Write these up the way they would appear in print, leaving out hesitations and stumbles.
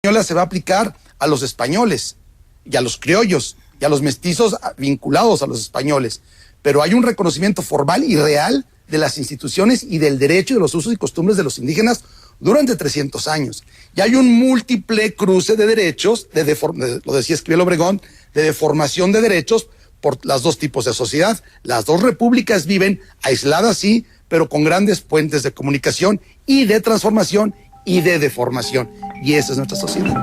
española se va a aplicar a los españoles y a los criollos y a los mestizos vinculados a los españoles, pero hay un reconocimiento formal y real de las instituciones y del derecho y de los usos y costumbres de los indígenas durante 300 años. Y hay un múltiple cruce de derechos, lo decía Esquivel Obregón, de deformación de derechos por los dos tipos de sociedad. Las dos repúblicas viven aisladas, sí, pero con grandes puentes de comunicación y de transformación y de deformación. Y esa es nuestra sociedad.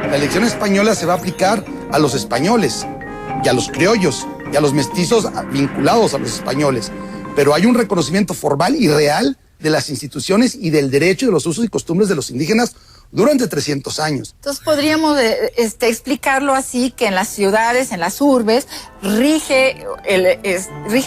La elección española se va a aplicar a los españoles y a los criollos y a los mestizos vinculados a los españoles, pero hay un reconocimiento formal y real de las instituciones y del derecho y de los usos y costumbres de los indígenas durante 300 años. Entonces podríamos explicarlo así, que en las ciudades, en las urbes, rigen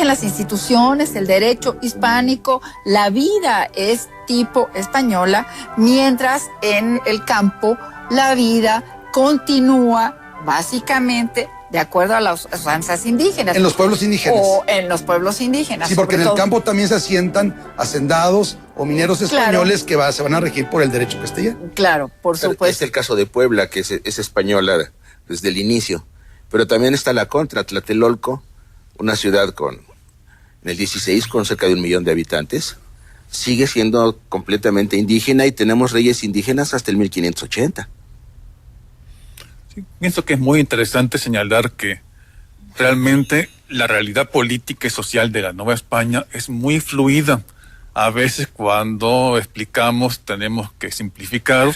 las instituciones, el derecho hispánico, la vida es tipo española, mientras en el campo la vida continúa básicamente de acuerdo a las usanzas indígenas. En los pueblos indígenas. O en los pueblos indígenas. Sí, porque en el campo también se asientan hacendados o mineros españoles, claro, que se van a regir por el derecho castellano. Claro, por supuesto. Es el caso de Puebla, que es española desde el inicio. Pero también está la contra, Tlatelolco, una ciudad en el 16 con cerca de 1 millón de habitantes. Sigue siendo completamente indígena y tenemos reyes indígenas hasta el 1580. Sí, pienso que es muy interesante señalar que realmente la realidad política y social de la Nueva España es muy fluida. A veces cuando explicamos tenemos que simplificar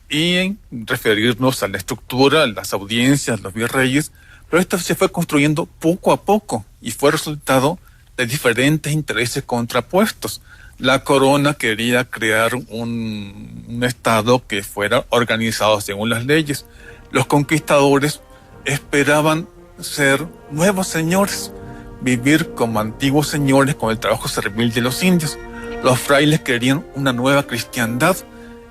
y referirnos a la estructura, a las audiencias, los virreyes, pero esto se fue construyendo poco a poco y fue resultado de diferentes intereses contrapuestos. La corona quería crear un estado que fuera organizado según las leyes. Los conquistadores esperaban ser nuevos señores, vivir como antiguos señores con el trabajo servil de los indios. Los frailes querían una nueva cristiandad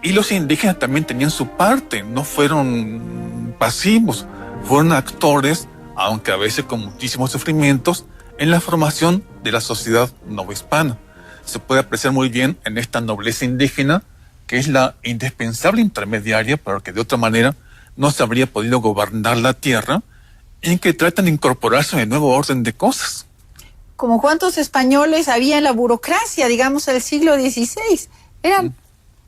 y los indígenas también tenían su parte, no fueron pasivos, fueron actores, aunque a veces con muchísimos sufrimientos, en la formación de la sociedad novohispana. Se puede apreciar muy bien en esta nobleza indígena, que es la indispensable intermediaria, pero que de otra manera no se habría podido gobernar la tierra, en que tratan de incorporarse a un nuevo orden de cosas. Como cuántos españoles había en la burocracia, digamos, del siglo XVI. Eran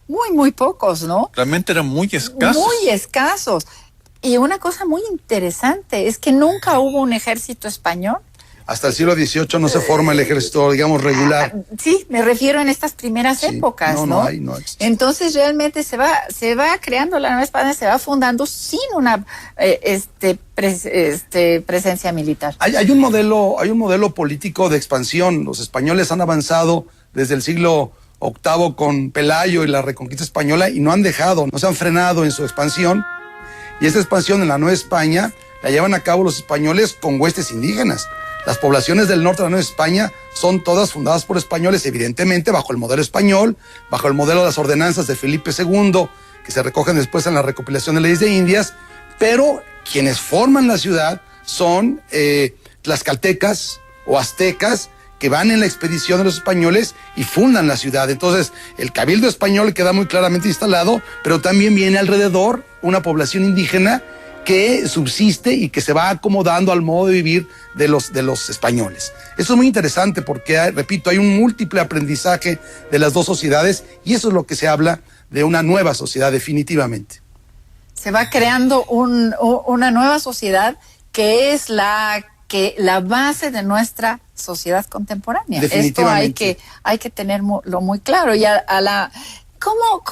muy pocos, ¿no? Realmente eran muy escasos. Muy escasos. Y una cosa muy interesante es que nunca hubo un ejército español. Hasta el siglo XVIII no se forma el ejército, digamos, regular. Sí, me refiero en estas primeras épocas, ¿no? No hay. Entonces realmente se va creando la Nueva España, se va fundando sin una presencia militar. Hay un modelo político de expansión. Los españoles han avanzado desde el siglo VIII con Pelayo y la reconquista española y no se han frenado en su expansión. Y esa expansión en la Nueva España la llevan a cabo los españoles con huestes indígenas. Las poblaciones del norte de la Nueva España son todas fundadas por españoles, evidentemente bajo el modelo español, bajo el modelo de las ordenanzas de Felipe II, que se recogen después en la recopilación de leyes de Indias, pero quienes forman la ciudad son tlaxcaltecas o aztecas que van en la expedición de los españoles y fundan la ciudad. Entonces, el cabildo español queda muy claramente instalado, pero también viene alrededor una población indígena que subsiste y que se va acomodando al modo de vivir de los españoles. Eso es muy interesante porque, repito, hay un múltiple aprendizaje de las dos sociedades y eso es lo que se habla de una nueva sociedad definitivamente. Se va creando una nueva sociedad que es la base de nuestra sociedad contemporánea. Esto hay que tenerlo muy claro. Y ¿Cómo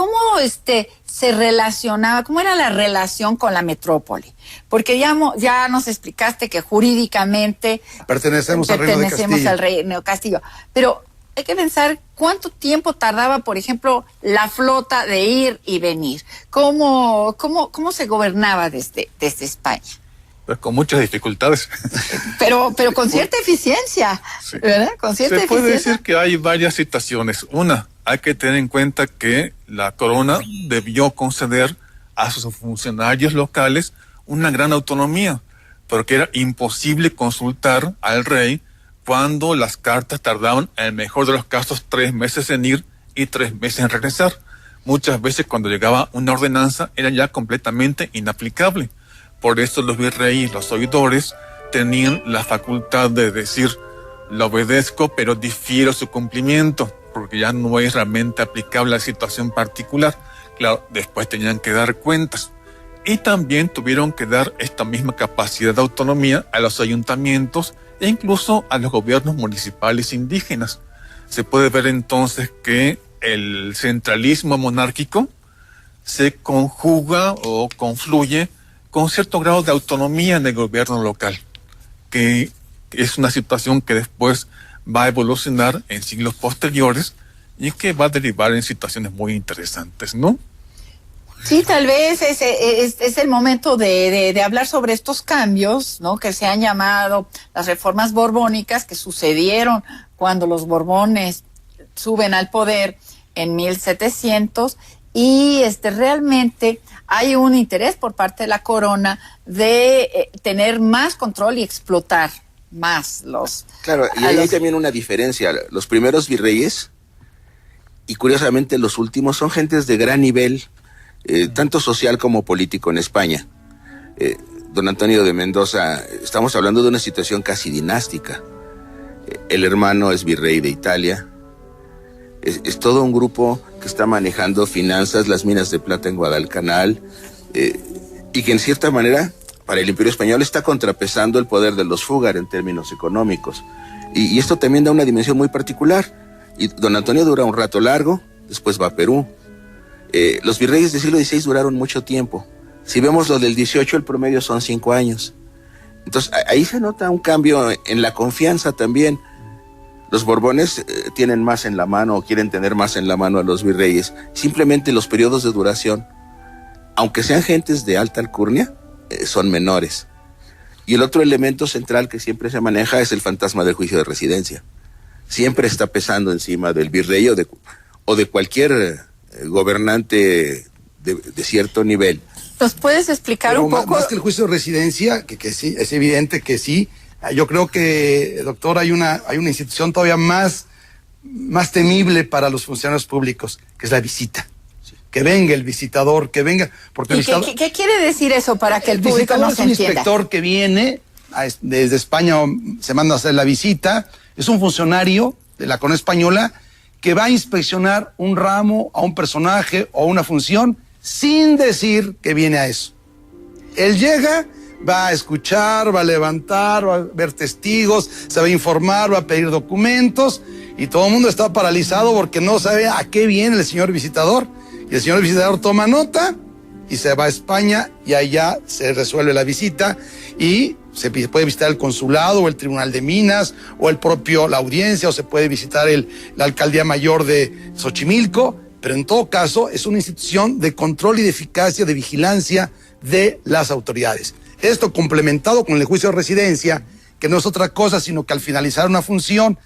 se relacionaba, cómo era la relación con la metrópoli? Porque ya nos explicaste que jurídicamente pertenecemos al Reino de Castillo. Pero hay que pensar cuánto tiempo tardaba, por ejemplo, la flota de ir y venir. ¿Cómo se gobernaba desde España? Pues con muchas dificultades. Pero con cierta eficiencia, sí. ¿Verdad? Con cierta eficiencia. Se puede decir que hay varias situaciones. Una, hay que tener en cuenta que la corona debió conceder a sus funcionarios locales una gran autonomía, porque era imposible consultar al rey cuando las cartas tardaban, en el mejor de los casos, 3 meses en ir y 3 meses en regresar. Muchas veces cuando llegaba una ordenanza era ya completamente inaplicable. Por eso los virreyes, los oidores, tenían la facultad de decir, lo obedezco, pero difiero su cumplimiento, porque ya no es realmente aplicable a la situación particular. Claro, después tenían que dar cuentas. Y también tuvieron que dar esta misma capacidad de autonomía a los ayuntamientos e incluso a los gobiernos municipales indígenas. Se puede ver entonces que el centralismo monárquico se conjuga o confluye con cierto grado de autonomía en el gobierno local, que es una situación que después va a evolucionar en siglos posteriores y que va a derivar en situaciones muy interesantes, ¿no? Sí, tal vez es el momento de hablar sobre estos cambios, ¿no? Que se han llamado las reformas borbónicas, que sucedieron cuando los Borbones suben al poder en 1700, y realmente hay un interés por parte de la corona de tener más control y explotar más los... Claro, y hay también una diferencia. Los primeros virreyes, y curiosamente los últimos, son gentes de gran nivel, tanto social como político en España. Don Antonio de Mendoza, estamos hablando de una situación casi dinástica. El hermano es virrey de Italia. Es todo un grupo que está manejando finanzas, las minas de plata en Guadalcanal, y que en cierta manera, para el Imperio Español, está contrapesando el poder de los Fúgar en términos económicos. Y esto también da una dimensión muy particular. Y don Antonio dura un rato largo, después va a Perú. Los virreyes del siglo XVI duraron mucho tiempo. Si vemos lo del XVIII, el promedio son 5 años. Entonces, ahí se nota un cambio en la confianza también. Los Borbones tienen más en la mano, o quieren tener más en la mano a los virreyes. Simplemente los periodos de duración, aunque sean gentes de alta alcurnia, son menores. Y el otro elemento central que siempre se maneja es el fantasma del juicio de residencia. Siempre está pesando encima del virrey o de cualquier gobernante de cierto nivel. ¿Nos puedes explicar un poco? Más que el juicio de residencia, que sí, es evidente que sí. Yo creo que, doctor, hay una institución todavía más temible para los funcionarios públicos, que es la visita. Sí. Que venga el visitador, que venga... Porque ¿Qué quiere decir eso para que el público no se entienda? Es un inspector que viene desde España, se manda a hacer la visita, es un funcionario de la corona española que va a inspeccionar un ramo, a un personaje o una función, sin decir que viene a eso. Él llega, va a escuchar, va a levantar, va a ver testigos, se va a informar, va a pedir documentos, y todo el mundo está paralizado porque no sabe a qué viene el señor visitador. Y el señor visitador toma nota y se va a España, y allá se resuelve la visita y se puede visitar el consulado o el tribunal de minas o la audiencia, o se puede visitar la alcaldía mayor de Xochimilco, pero en todo caso es una institución de control y de eficacia, de vigilancia de las autoridades. Esto complementado con el juicio de residencia, que no es otra cosa sino que al finalizar una función,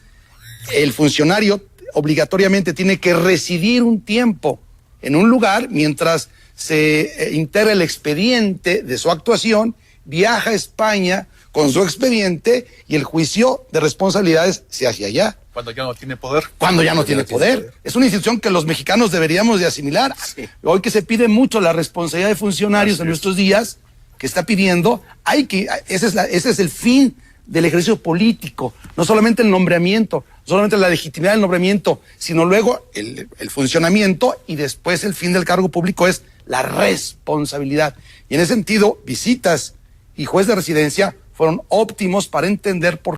el funcionario obligatoriamente tiene que residir un tiempo en un lugar mientras se integra el expediente de su actuación, viaja a España con su expediente y el juicio de responsabilidades se hace allá. Cuando ya no tiene poder. Cuando ya no tiene poder. Es una institución que los mexicanos deberíamos de asimilar. Sí. Hoy que se pide mucho la responsabilidad de funcionarios en nuestros días, que está pidiendo, ese es el fin del ejercicio político, no solamente el nombramiento, no solamente la legitimidad del nombramiento, sino luego el funcionamiento, y después el fin del cargo público es la responsabilidad. Y en ese sentido, visitas y juez de residencia fueron óptimos para entender por